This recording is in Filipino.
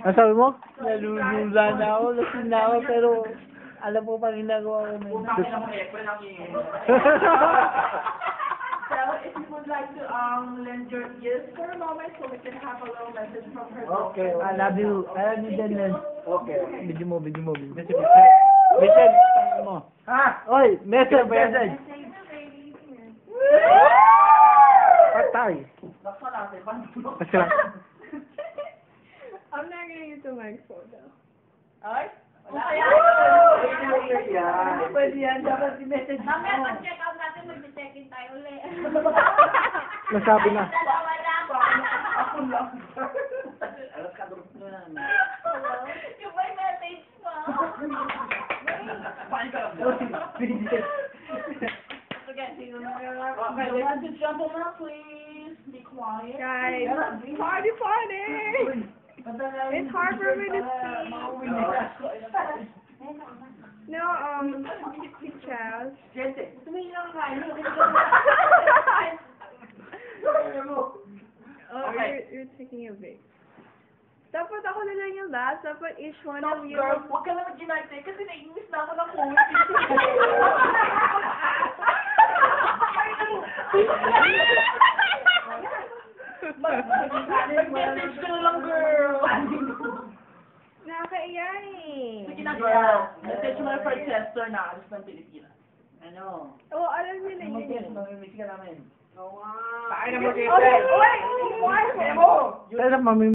Ano sabi mo? Nalulula na ako, lasing na ako, pero alam ko pang ginagawa ko na yun. So, if you would like to lend your ears for a moment so we can have a little message from her. Okay. I love you din, Len. Okay. Video mo. Message. Message. mo. Ha? Oy, message. Patay. Kasi lang. I'm not gonna use the microphone though. Ay? Wala Pwede yan, dapat i-message mo. Mamaya pag-check out natin, mag-check-in tayo ulit. Nasabi na. Dalawa lang. Ako lang. Alas ka, group mo na. Yung may message mo. Forget, sino na Okay, ladies and gentlemen, please be quiet. Guys, party! It's hard for me to see. No, Charles. Oh, you're taking a break. Dapat ako na lang yung last. Dapat each one Stop, of you. girl. Huwag ka lang mag-ginarte kasi na-English na ako ng COVID. Mag-message ka na lang, girl. Nakakaiya eh. Sige na, girl. Message mo na for Chester na alis ng Pilipinas. Ano? Oo, alam niyo na yun. Mag-guess, mamimiss ka namin. Oo nga. Tayo na mo Okay, wait! Pero mami